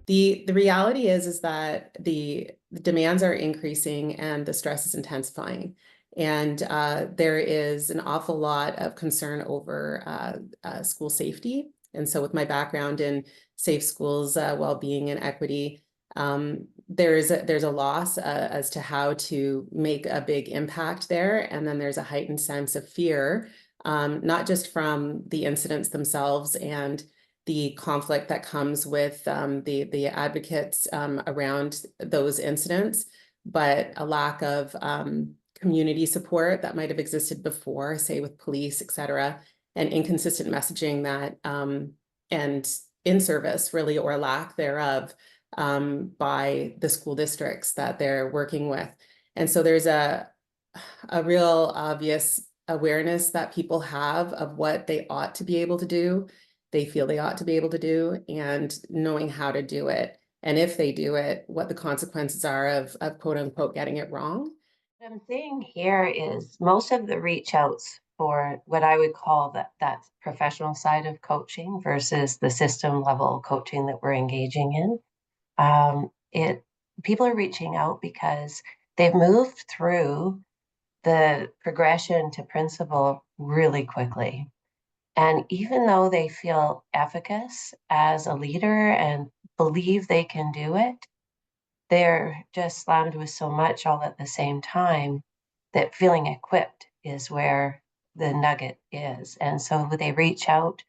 The reality is that the demands are increasing and the stress is intensifying. And there is an awful lot of concern over school safety. And so with my background in safe schools, well-being and equity, there's a loss as to how to make a big impact there. And then there's a heightened sense of fear, not just from the incidents themselves and the conflict that comes with the advocates around those incidents, but a lack of community support that might have existed before, say with police, et cetera, and inconsistent messaging that and in-service really, or lack thereof, by the school districts that they're working with. And so there's a real obvious awareness that people have of what they ought to be able to do, they feel they ought to be able to do, and knowing how to do it. And if they do it, what the consequences are of quote unquote getting it wrong. What I'm seeing here is most of the reach outs for what I would call that professional side of coaching versus the system level coaching that we're engaging in. It People are reaching out because they've moved through the progression to principal really quickly. And even though they feel efficacious as a leader and believe they can do it, they're just slammed with so much all at the same time that feeling equipped is where the nugget is. And so they reach out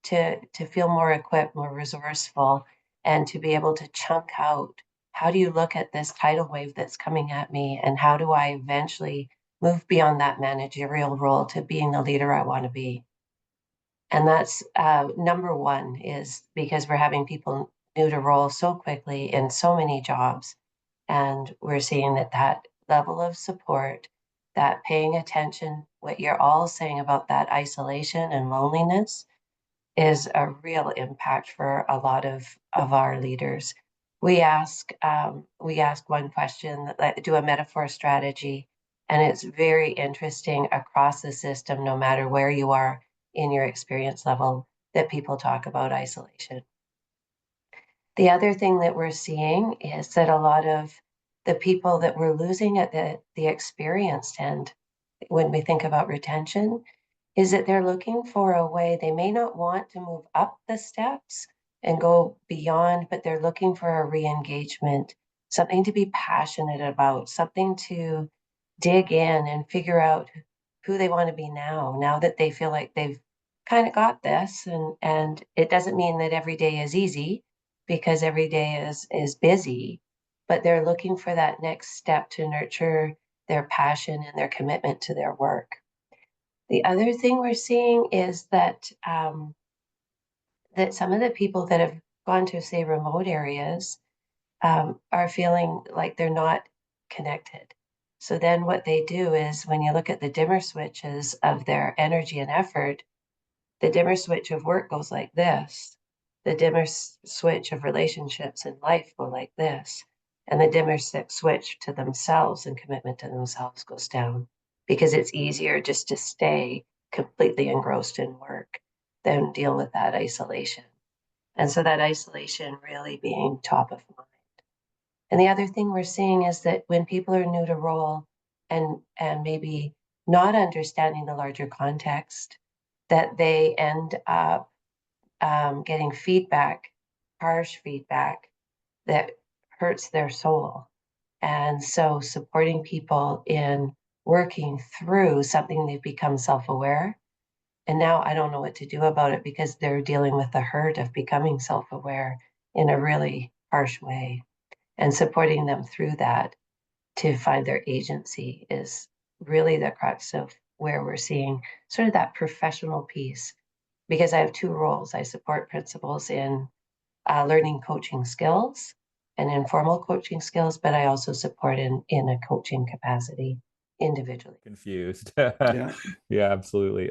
to feel more equipped, more resourceful, and to be able to chunk out, how do you look at this tidal wave that's coming at me, and how do I eventually move beyond that managerial role to being the leader I want to be? And that's number one, is because we're having people new to role so quickly in so many jobs. And we're seeing that level of support, that paying attention, what you're all saying about that isolation and loneliness, is a real impact for a lot of our leaders. We ask one question, do a metaphor strategy, and it's very interesting across the system, no matter where you are in your experience level, that people talk about isolation. The other thing that we're seeing is that a lot of the people that we're losing at the experienced end, when we think about retention, is that they're looking for a way. They may not want to move up the steps and go beyond, but they're looking for a re-engagement, something to be passionate about, something to dig in and figure out who they want to be now that they feel like they've kind of got this. And it doesn't mean that every day is easy, because every day is busy, but they're looking for that next step to nurture their passion and their commitment to their work. The other thing we're seeing is that that some of the people that have gone to, say, remote areas are feeling like they're not connected. So then what they do is, when you look at the dimmer switches of their energy and effort, the dimmer switch of work goes like this. The dimmer switch of relationships and life go like this. And the dimmer switch to themselves and commitment to themselves goes down, because it's easier just to stay completely engrossed in work than deal with that isolation. And so that isolation really being top of mind. And the other thing we're seeing is that when people are new to role and maybe not understanding the larger context, that they end up getting feedback, harsh feedback, that hurts their soul. And so supporting people in working through something, they've become self-aware. And now I don't know what to do about it, because they're dealing with the hurt of becoming self-aware in a really harsh way. And supporting them through that to find their agency is really the crux of where we're seeing sort of that professional piece. Because I have two roles. I support principals in learning coaching skills and informal coaching skills, but I also support in a coaching capacity individually. Confused. Yeah. Yeah, absolutely.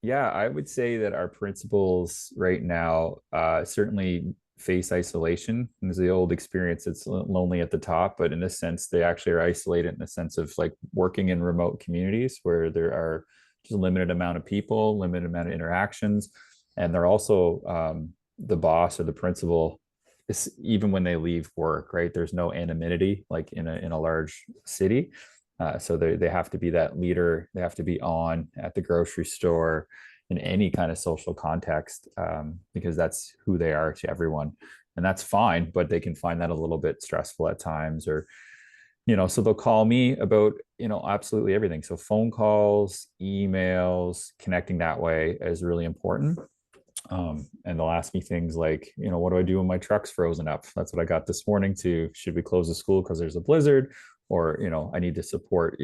Yeah, I would say that our principals right now certainly face isolation. And there's the old experience, it's lonely at the top, but in this sense, they actually are isolated in the sense of like working in remote communities where there are just a limited amount of people, limited amount of interactions. And they're also, the boss or the principal even when they leave work, right? There's no anonymity like in a large city. So they have to be that leader. They have to be on at the grocery store in any kind of social context, because that's who they are to everyone. And that's fine, but they can find that a little bit stressful at times, or so they'll call me about absolutely everything. So phone calls, emails, connecting that way is really important. And they'll ask me things like, what do I do when my truck's frozen up? That's what I got this morning. Should we close the school because there's a blizzard? Or I need to support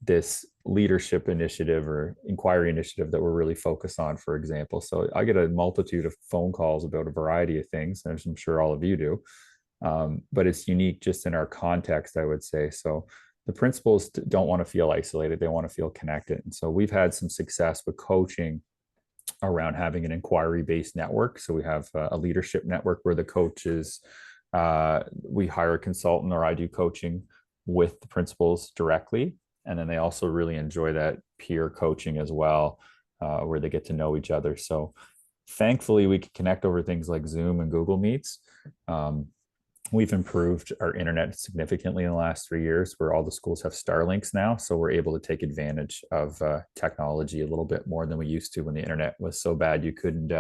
this leadership initiative or inquiry initiative that we're really focused on, for example. So I get a multitude of phone calls about a variety of things, as I'm sure all of you do. But it's unique just in our context, I would say. So the principals don't want to feel isolated. They want to feel connected. And so we've had some success with coaching around having an inquiry-based network. So we have a leadership network where the coaches, we hire a consultant, or I do coaching with the principals directly. And then they also really enjoy that peer coaching as well, where they get to know each other. So thankfully, we can connect over things like Zoom and Google Meets. We've improved our internet significantly in the last 3 years, where all the schools have Starlinks now. So we're able to take advantage of technology a little bit more than we used to when the internet was so bad you couldn't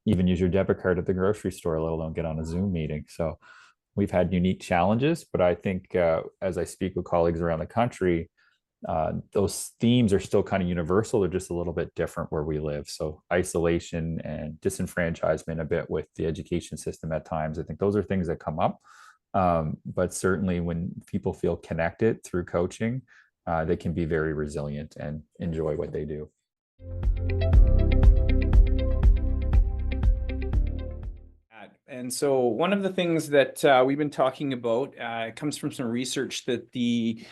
even use your debit card at the grocery store, let alone get on a Zoom meeting. So we've had unique challenges, but I think as I speak with colleagues around the country, those themes are still kind of universal. They're just a little bit different where we live. So isolation and disenfranchisement a bit with the education system at times. I think those are things that come up. But certainly when people feel connected through coaching, they can be very resilient and enjoy what they do. And so one of the things that we've been talking about comes from some research that the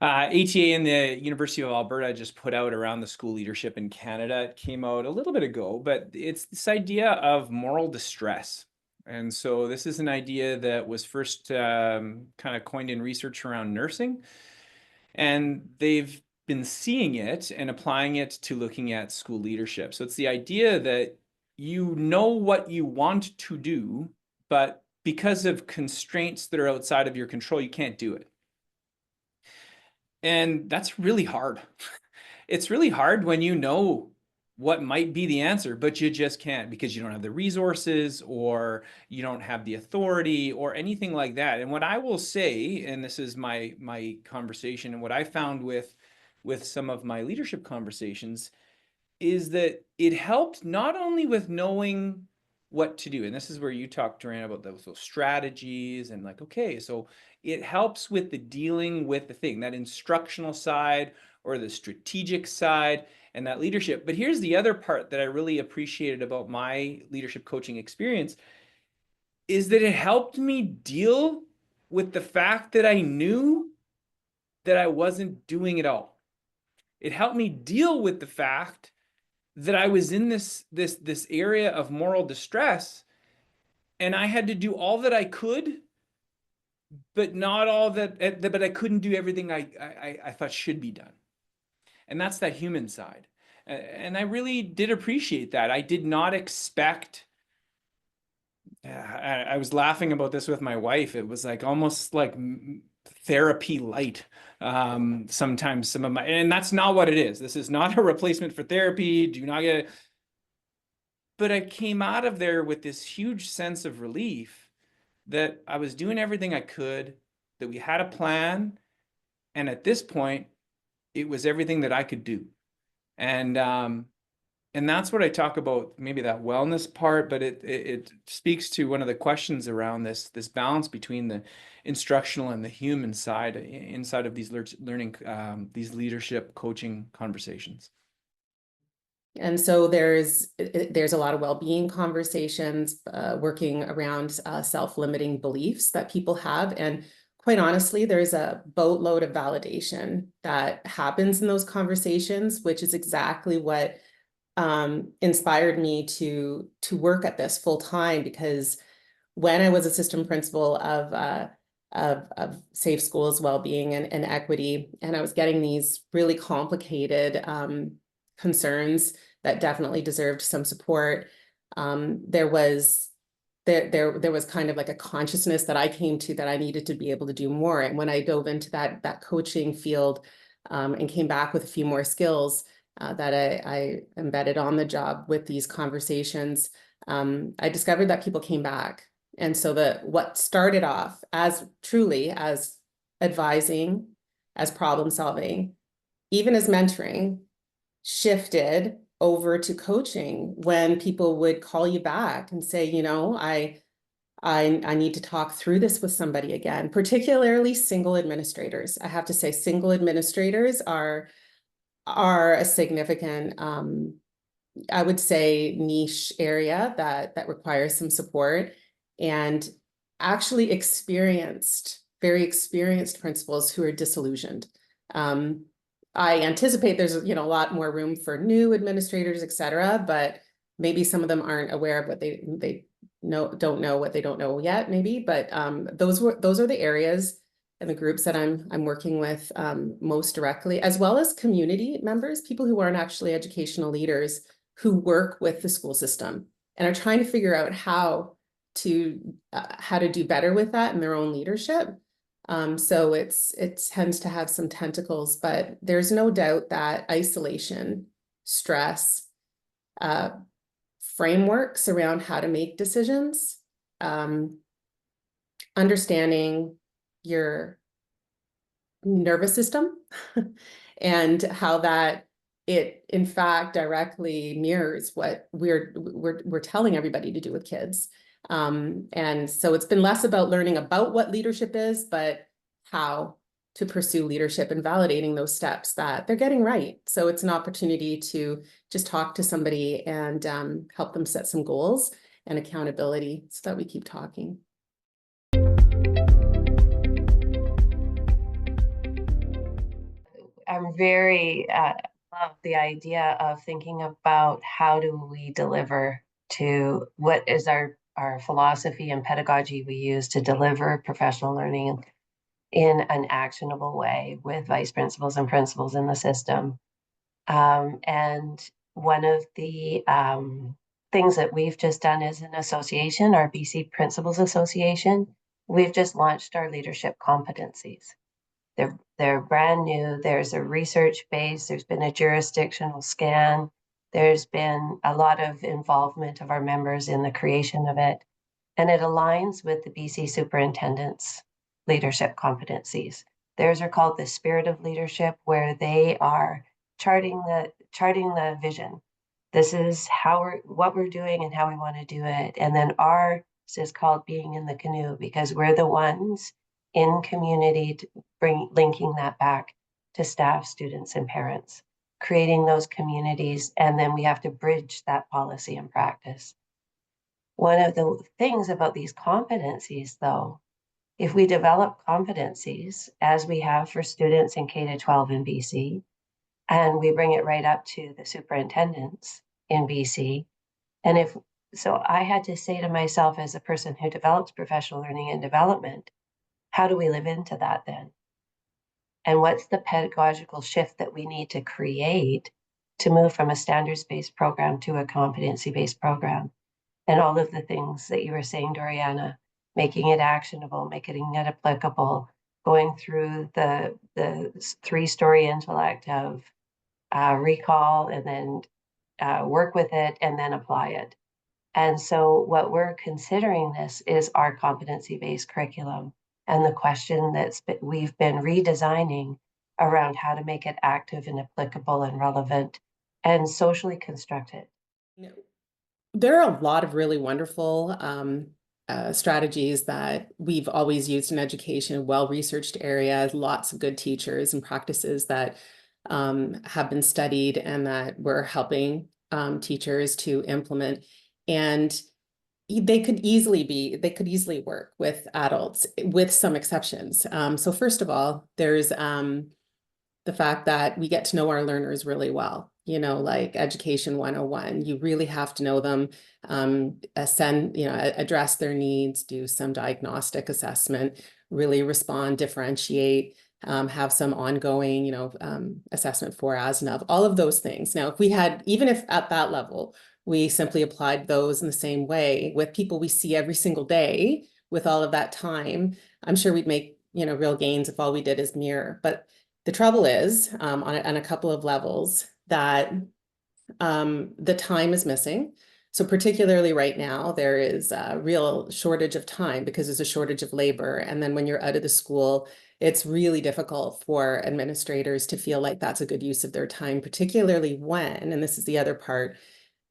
ATA and the University of Alberta just put out around the school leadership in Canada. It came out a little bit ago, but it's this idea of moral distress. And so this is an idea that was first kind of coined in research around nursing. And they've been seeing it and applying it to looking at school leadership. So it's the idea that you know what you want to do, but because of constraints that are outside of your control, you can't do it. And that's really hard. It's really hard when you know what might be the answer, but you just can't because you don't have the resources, or you don't have the authority, or anything like that. And what I will say, and this is my conversation, and what I found with some of my leadership conversations, is that it helped not only with knowing what to do, and this is where you talked, Duran, about those strategies, and like, okay, so it helps with the dealing with the thing, that instructional side or the strategic side and that leadership. But here's the other part that I really appreciated about my leadership coaching experience, is that it helped me deal with the fact that I knew that I wasn't doing it all. It helped me deal with the fact that I was in this area of moral distress, and I had to do all that I could, but not all that, but I couldn't do everything I thought should be done. And that's that human side. And I really did appreciate that. I did not expect, I was laughing about this with my wife. It was like almost like therapy light. Sometimes some of my, and that's not what it is. This is not a replacement for therapy. Do not get it. But I came out of there with this huge sense of relief that I was doing everything I could, that we had a plan. And at this point, it was everything that I could do. And that's what I talk about, maybe that wellness part, but it speaks to one of the questions around this balance between the instructional and the human side inside of these learning, these leadership coaching conversations. And so there's a lot of well-being conversations working around self-limiting beliefs that people have. And quite honestly, there's a boatload of validation that happens in those conversations, which is exactly what inspired me to work at this full time. Because when I was assistant principal of Safe Schools, Wellbeing and Equity, and I was getting these really complicated concerns that definitely deserved some support, there was there was kind of like a consciousness that I came to that I needed to be able to do more. And when I dove into that coaching field, and came back with a few more skills that I embedded on the job with these conversations, I discovered that people came back. And so what started off as truly as advising, as problem solving, even as mentoring, shifted over to coaching when people would call you back and say, you know, I need to talk through this with somebody again, particularly single administrators. I have to say single administrators are a significant, I would say, niche area that requires some support, and actually very experienced principals who are disillusioned. I anticipate there's, a lot more room for new administrators, et cetera, but maybe some of them aren't aware of what they don't know what they don't know yet, maybe. But those are the areas and the groups that I'm working with most directly, as well as community members, people who aren't actually educational leaders, who work with the school system and are trying to figure out how to do better with that in their own leadership. So it tends to have some tentacles, but there's no doubt that isolation, stress, frameworks around how to make decisions, understanding your nervous system and how that it in fact directly mirrors what we're telling everybody to do with kids. And so it's been less about learning about what leadership is, but how to pursue leadership and validating those steps that they're getting right. So it's an opportunity to just talk to somebody and help them set some goals and accountability so that we keep talking. I'm very love the idea of thinking about how do we deliver to what is our philosophy and pedagogy we use to deliver professional learning in an actionable way with vice principals and principals in the system. And one of the things that we've just done as an association, our BC Principals Association, we've just launched our leadership competencies. They're brand new. There's a research base. There's been a jurisdictional scan. There's been a lot of involvement of our members in the creation of it. And it aligns with the BC Superintendents leadership competencies. Theirs are called the Spirit of Leadership, where they are charting the vision. This is what we're doing and how we want to do it. And then ours is called Being in the Canoe, because we're the ones in community to linking that back to staff, students, and parents, creating those communities, and then we have to bridge that policy and practice. One of the things about these competencies, though, if we develop competencies as we have for students in K-12 in BC, and we bring it right up to the superintendents in BC, so I had to say to myself, as a person who develops professional learning and development, how do we live into that then? And what's the pedagogical shift that we need to create to move from a standards-based program to a competency-based program? And all of the things that you were saying, Doriana, making it actionable, making it applicable, going through the 3-story intellect of recall and then work with it and then apply it. And so what we're considering this is our competency-based curriculum, and the question we've been redesigning around how to make it active and applicable and relevant and socially constructed. There are a lot of really wonderful strategies that we've always used in education, well-researched areas, lots of good teachers and practices that have been studied and that we're helping teachers to implement. And they could easily work with adults, with some exceptions. So first of all, there's the fact that we get to know our learners really well. Like Education 101, you really have to know them, address their needs, do some diagnostic assessment, really respond, differentiate, have some ongoing, assessment for as and of, all of those things. Now, even if at that level, we simply applied those in the same way with people we see every single day with all of that time. I'm sure we'd make, real gains if all we did is mirror. But the trouble is, on a couple of levels, that the time is missing. So particularly right now, there is a real shortage of time because there's a shortage of labor. And then when you're out of the school, it's really difficult for administrators to feel like that's a good use of their time, particularly when, and this is the other part,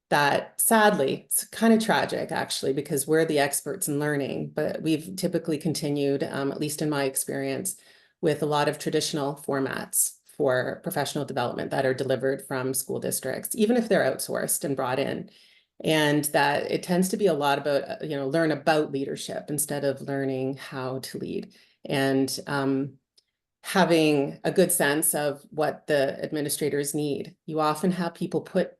that sadly, it's kind of tragic actually, because we're the experts in learning, but we've typically continued, at least in my experience, with a lot of traditional formats for professional development that are delivered from school districts, even if they're outsourced and brought in. And that it tends to be a lot about, learn about leadership instead of learning how to lead. And having a good sense of what the administrators need. You often have people put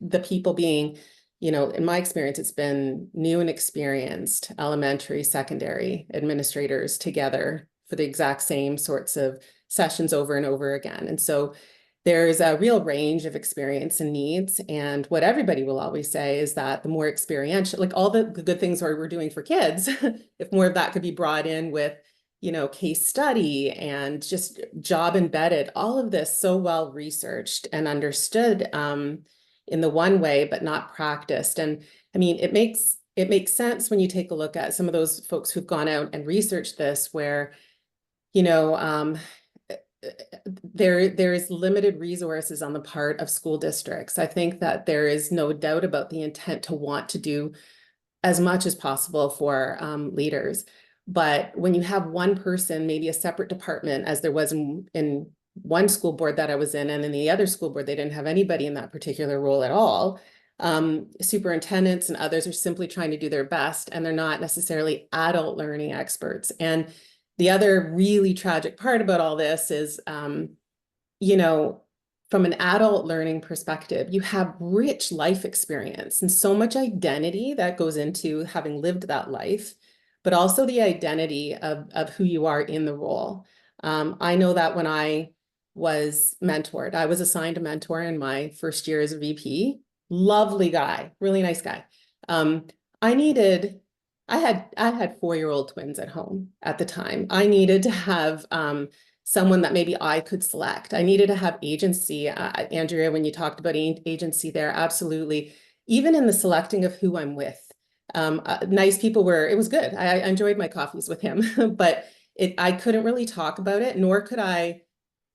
the people being, in my experience, it's been new and experienced elementary, secondary administrators together for the exact same sorts of sessions over and over again. And so there's a real range of experience and needs. And what everybody will always say is that the more experiential, like all the good things we're doing for kids, if more of that could be brought in with, case study and just job embedded, all of this so well researched and understood in the one way, but not practiced. And I mean, it makes sense when you take a look at some of those folks who've gone out and researched this, where, there is limited resources on the part of school districts. I think that there is no doubt about the intent to want to do as much as possible for leaders. But when you have one person, maybe a separate department, as there was in one school board that I was in, and in the other school board, they didn't have anybody in that particular role at all. Superintendents and others are simply trying to do their best, and they're not necessarily adult learning experts. And the other really tragic part about all this is, from an adult learning perspective, you have rich life experience and so much identity that goes into having lived that life, but also the identity of who you are in the role. I know that when I was mentored, I was assigned a mentor in my first year as a VP. Lovely guy, really nice guy. I had 4-year-old twins at home at the time. I needed to have someone that maybe I could select. I needed to have agency. Andrea, when you talked about agency there, absolutely. Even in the selecting of who I'm with. Nice people it was good. I enjoyed my coffees with him, but I couldn't really talk about it, nor could I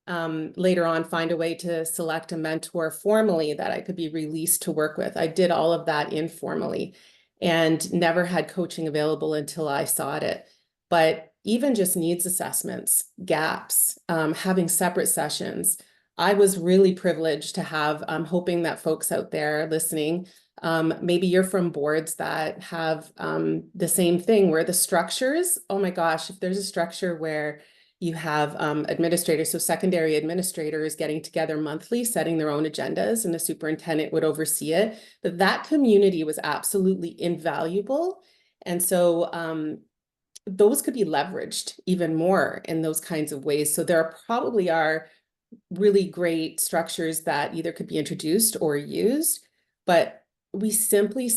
later on find a way to select a mentor formally that I could be released to work with. I did all of that informally and never had coaching available until I sought it. But even just needs assessments, gaps, having separate sessions, I was really privileged to have. I'm hoping that folks out there listening, maybe you're from boards that have the same thing where the structures, oh my gosh, if there's a structure where you have administrators, so secondary administrators getting together monthly, setting their own agendas, and the superintendent would oversee it. But that community was absolutely invaluable. And so those could be leveraged even more in those kinds of ways. So there probably are really great structures that either could be introduced or used, but we simply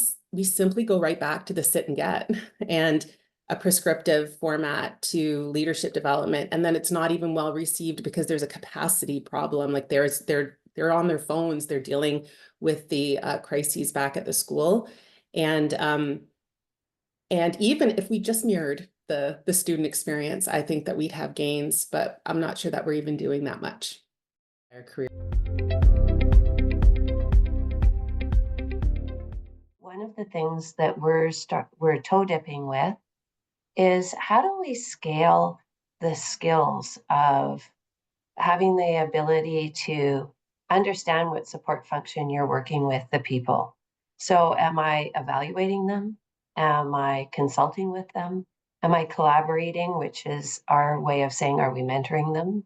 go right back to the sit and get and a prescriptive format to leadership development. And then it's not even well received because there's a capacity problem. Like they're on their phones, they're dealing with the crises back at the school. And even if we just mirrored the student experience, I think that we'd have gains, but I'm not sure that we're even doing that much. Our career. One of the things that we're toe dipping with is how do we scale the skills of having the ability to understand what support function you're working with the people. So am I evaluating them? Am I consulting with them? Am I collaborating, which is our way of saying, are we mentoring them?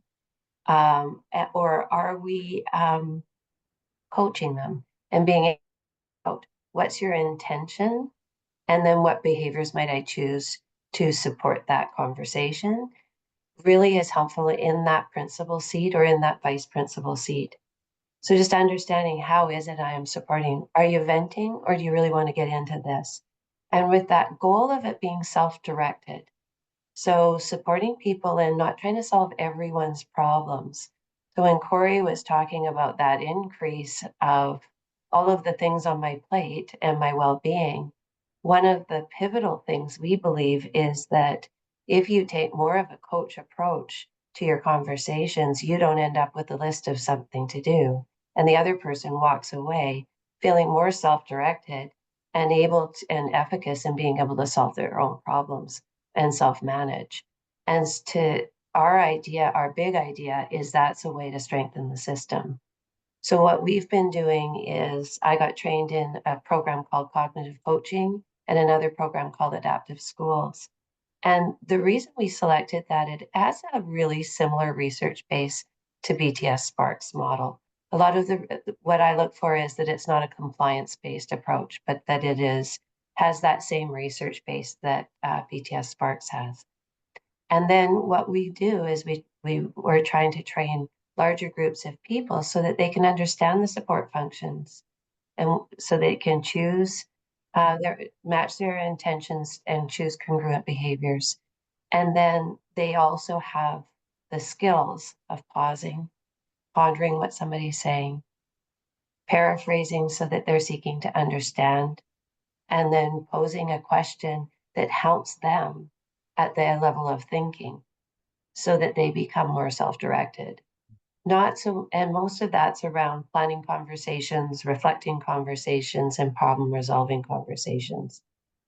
Or are we coaching them and being out? What's your intention? And then what behaviors might I choose to support that conversation? Really is helpful in that principal seat or in that vice principal seat. So just understanding, how is it I am supporting? Are you venting, or do you really want to get into this? And with that goal of it being self-directed. So supporting people and not trying to solve everyone's problems. So when Corey was talking about that increase of all of the things on my plate and my well-being, one of the pivotal things we believe is that if you take more of a coach approach to your conversations, you don't end up with a list of something to do. And the other person walks away feeling more self-directed and able to, and efficacious in being able to solve their own problems and self-manage. And to our big idea is that's a way to strengthen the system. So what we've been doing is I got trained in a program called cognitive coaching and another program called adaptive schools. And the reason we selected that, it has a really similar research base to BTS Sparks model. A lot of what I look for is that it's not a compliance-based approach, but that it has that same research base that BTS Sparks has. And then what we do is we're trying to train larger groups of people so that they can understand the support functions, and so they can choose match their intentions and choose congruent behaviors. And then they also have the skills of pausing, pondering what somebody's saying, paraphrasing so that they're seeking to understand, and then posing a question that helps them at their level of thinking so that they become more self-directed. Not so, and most of that's around planning conversations, reflecting conversations, and problem resolving conversations.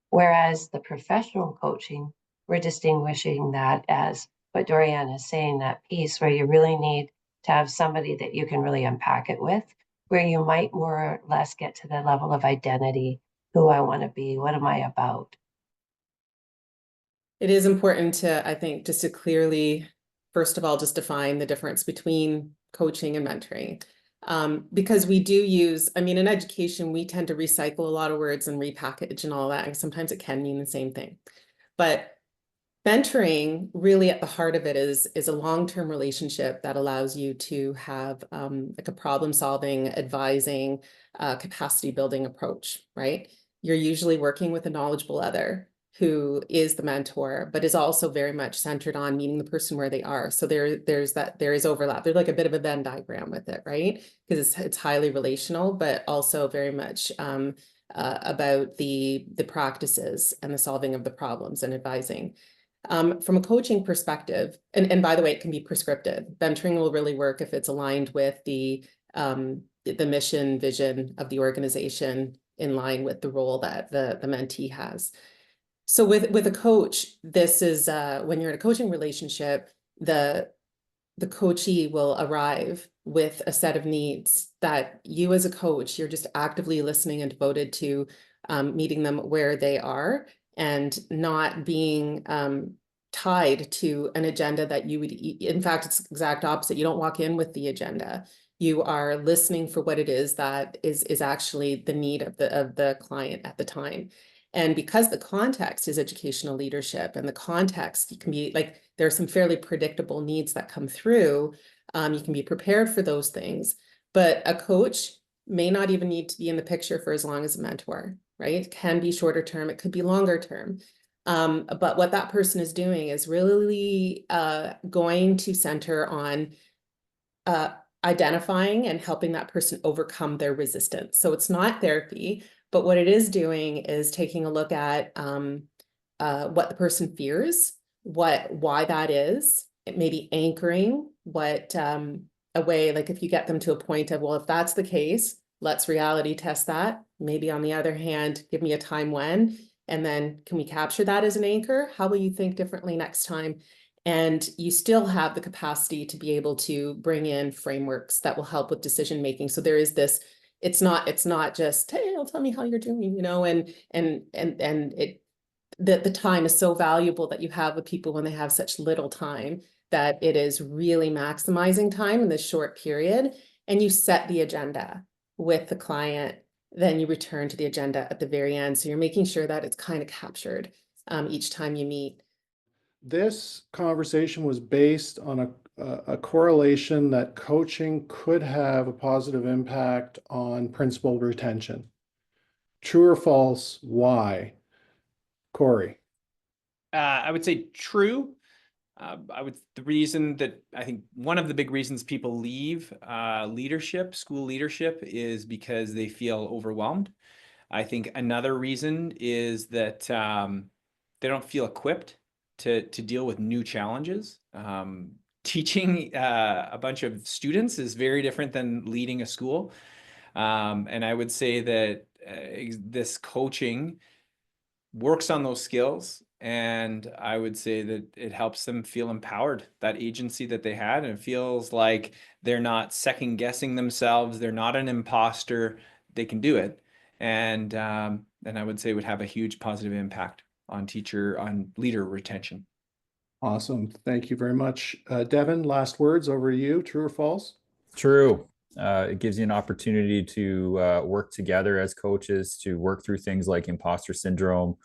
Whereas the professional coaching, we're distinguishing that as what Dorianne is saying, that piece where you really need to have somebody that you can really unpack it with, where you might more or less get to the level of identity, who I want to be, what am I about? It is important to, I think, just to clearly, first of all, just define the difference between coaching and mentoring. Because we do use, I mean, in education, we tend to recycle a lot of words and repackage and all that, and sometimes it can mean the same thing. But mentoring, really at the heart of it is a long-term relationship that allows you to have like a problem-solving, advising, capacity building approach, right? You're usually working with a knowledgeable other who is the mentor, but is also very much centered on meeting the person where they are. So there is overlap. There's like a bit of a Venn diagram with it, right? Because it's highly relational, but also very much about the practices and the solving of the problems and advising. From a coaching perspective, and by the way, it can be prescriptive. Mentoring will really work if it's aligned with the mission, vision of the organization in line with the role that the mentee has. So with a coach, this is when you're in a coaching relationship, the coachee will arrive with a set of needs that you as a coach, you're just actively listening and devoted to meeting them where they are and not being tied to an agenda that you would, in fact, it's the exact opposite. You don't walk in with the agenda. You are listening for what it is that is actually the need of the client at the time. And because the context is educational leadership and the context can be like, there are some fairly predictable needs that come through. You can be prepared for those things, but a coach may not even need to be in the picture for as long as a mentor, right? It can be shorter term, it could be longer term. But what that person is doing is really going to center on identifying and helping that person overcome their resistance. So it's not therapy, but what it is doing is taking a look at what the person fears, why that is. It may be anchoring what a way, like if you get them to a point of, well, if that's the case, let's reality test that. Maybe on the other hand, give me a time when, and then can we capture that as an anchor? How will you think differently next time? And you still have the capacity to be able to bring in frameworks that will help with decision making. So there is this, it's not just, hey, tell me how you're doing, you know, and it, the time is so valuable that you have with people when they have such little time that it is really maximizing time in this short period. And you set the agenda with the client, then you return to the agenda at the very end. So you're making sure that it's kind of captured each time you meet. This conversation was based on a correlation that coaching could have a positive impact on principal retention. True or false? Why? Corey. I would say true. The reason that I think one of the big reasons people leave school leadership, is because they feel overwhelmed. I think another reason is that they don't feel equipped to deal with new challenges. Teaching a bunch of students is very different than leading a school. And I would say that this coaching works on those skills. And I would say that it helps them feel empowered, that agency that they had. And it feels like they're not second guessing themselves. They're not an imposter. They can do it. And I would say would have a huge positive impact on leader retention. Awesome. Thank you very much. Devin, last words, over to you. True or false? True. It gives you an opportunity to work together as coaches to work through things like imposter syndrome.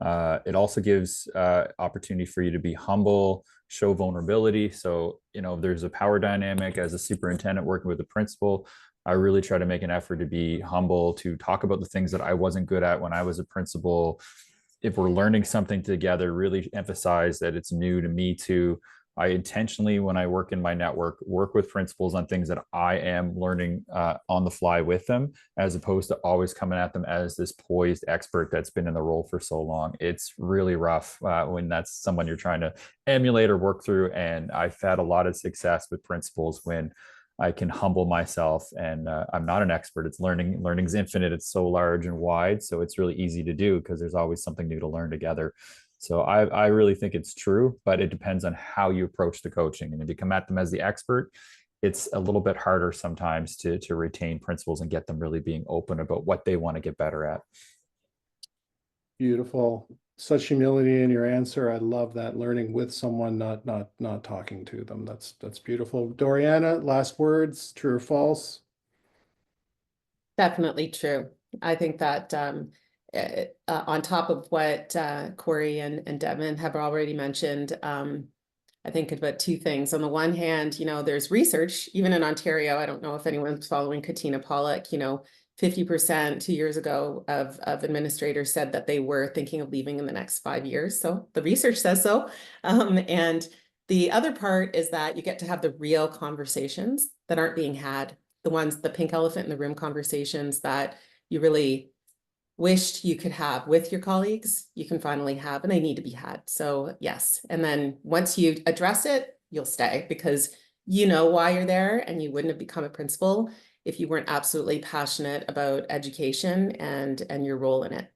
It also gives opportunity for you to be humble, show vulnerability. So, there's a power dynamic as a superintendent working with the principal. I really try to make an effort to be humble, to talk about the things that I wasn't good at when I was a principal. If we're learning something together, really emphasize that it's new to me too. I intentionally, when I work in my network, work with principals on things that I am learning on the fly with them, as opposed to always coming at them as this poised expert that's been in the role for so long. It's really rough when that's someone you're trying to emulate or work through. And I've had a lot of success with principals when I can humble myself, and I'm not an expert. It's learning's infinite. It's so large and wide. So it's really easy to do because there's always something new to learn together. So I really think it's true, but it depends on how you approach the coaching. And if you come at them as the expert, it's a little bit harder sometimes to retain principals and get them really being open about what they want to get better at. Beautiful. Such humility in your answer. I love that. Learning with someone, not talking to them. That's beautiful. Doriana, last words, true or false? Definitely true. I think that on top of what Corey and Devin have already mentioned, I think about two things. On the one hand, there's research, even in Ontario. I don't know if anyone's following Katina Pollock, 50% 2 years ago of administrators said that they were thinking of leaving in the next 5 years. So the research says so. And the other part is that you get to have the real conversations that aren't being had, the pink elephant in the room conversations that you really wished you could have with your colleagues, you can finally have, and they need to be had. So yes. And then once you address it, you'll stay because you know why you're there, and you wouldn't have become a principal if you weren't absolutely passionate about education and your role in it.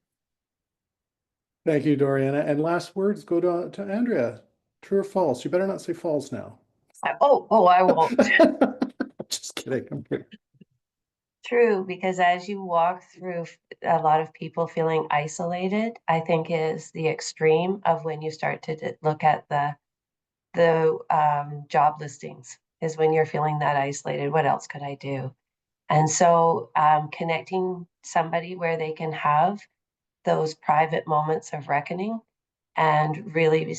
Thank you, Doriana. And last words go to Andrea. True or false? You better not say false now. I won't. Just kidding. I'm kidding. True, because as you walk through, a lot of people feeling isolated, I think is the extreme of when you start to look at the job listings, is when you're feeling that isolated. What else could I do? And so connecting somebody where they can have those private moments of reckoning and really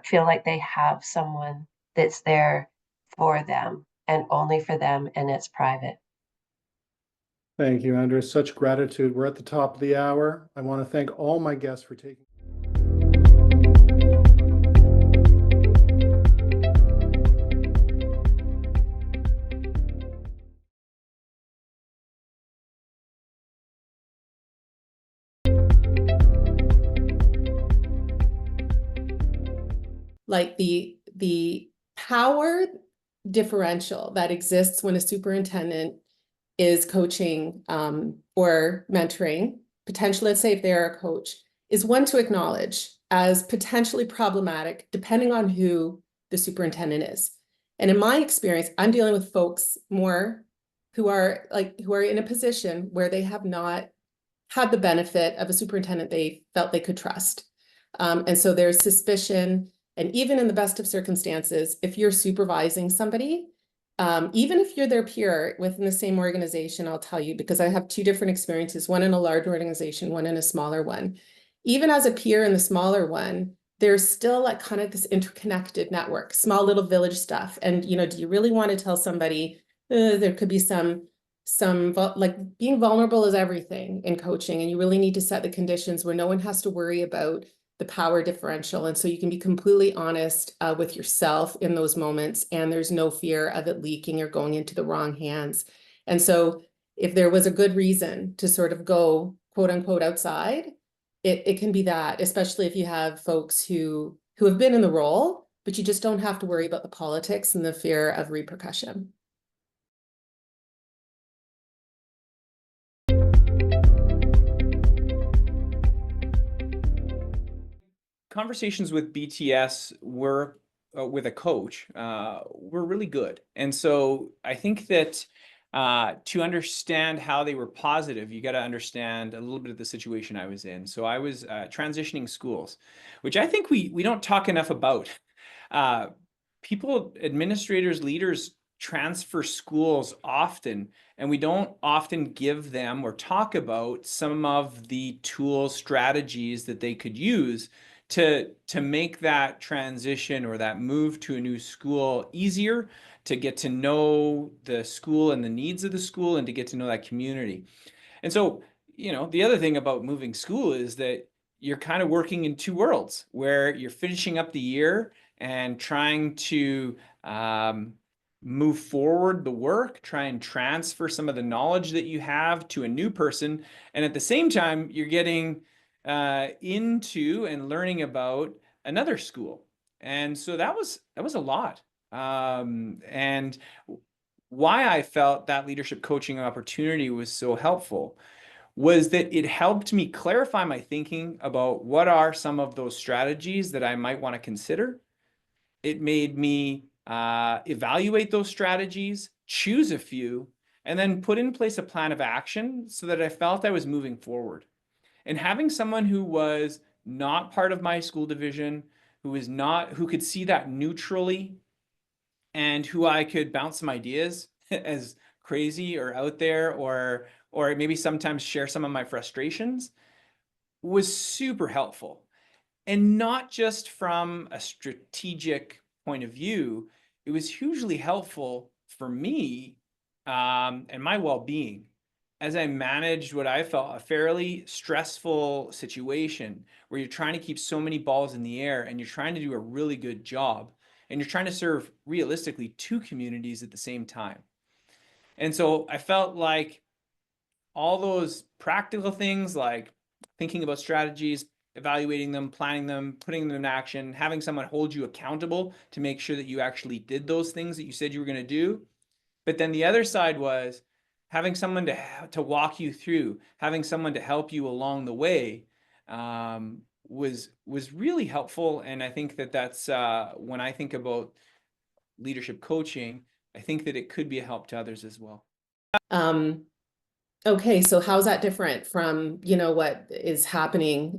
feel like they have someone that's there for them and only for them, and it's private. Thank you, Andrea. Such gratitude. We're at the top of the hour. I want to thank all my guests for taking. Like the power differential that exists when a superintendent is coaching or mentoring, potentially, let's say if they're a coach, is one to acknowledge as potentially problematic, depending on who the superintendent is. And in my experience, I'm dealing with folks more who are in a position where they have not had the benefit of a superintendent they felt they could trust. And so there's suspicion. And even in the best of circumstances, if you're supervising somebody, even if you're their peer within the same organization, I'll tell you, because I have two different experiences, one in a large organization, one in a smaller one. Even as a peer in the smaller one, there's still like kind of this interconnected network, small little village stuff. And, you know, do you really want to tell somebody there could be like being vulnerable is everything in coaching, and you really need to set the conditions where no one has to worry about the power differential. And so you can be completely honest with yourself in those moments, and there's no fear of it leaking or going into the wrong hands. And so if there was a good reason to sort of go quote unquote outside, it can be that, especially if you have folks who have been in the role, but you just don't have to worry about the politics and the fear of repercussion. Conversations with BTS were with a coach were really good. And so I think that to understand how they were positive, you got to understand a little bit of the situation I was in. So I was transitioning schools, which I think we don't talk enough about. People, administrators, leaders transfer schools often, and we don't often give them or talk about some of the tools, strategies that they could use to make that transition or that move to a new school easier, to get to know the school and the needs of the school, and to get to know that community. And so, you know, the other thing about moving school is that you're kind of working in two worlds, where you're finishing up the year and trying to move forward the work, try and transfer some of the knowledge that you have to a new person. And at the same time, you're getting into and learning about another school. And so that was a lot. And why I felt that leadership coaching opportunity was so helpful was that it helped me clarify my thinking about what are some of those strategies that I might want to consider. It made me evaluate those strategies, choose a few, and then put in place a plan of action so that I felt I was moving forward. And having someone who was not part of my school division, who could see that neutrally, and who I could bounce some ideas as crazy or out there, or maybe sometimes share some of my frustrations, was super helpful. And not just from a strategic point of view, it was hugely helpful for me and my well-being as I managed what I felt a fairly stressful situation, where you're trying to keep so many balls in the air and you're trying to do a really good job, and you're trying to serve realistically two communities at the same time. And so I felt like all those practical things, like thinking about strategies, evaluating them, planning them, putting them in action, having someone hold you accountable to make sure that you actually did those things that you said you were going to do. But then the other side was having someone to walk you through, having someone to help you along the way, was really helpful. And I think that that's when I think about leadership coaching, I think that it could be a help to others as well. Okay, so how's that different from, you know, what is happening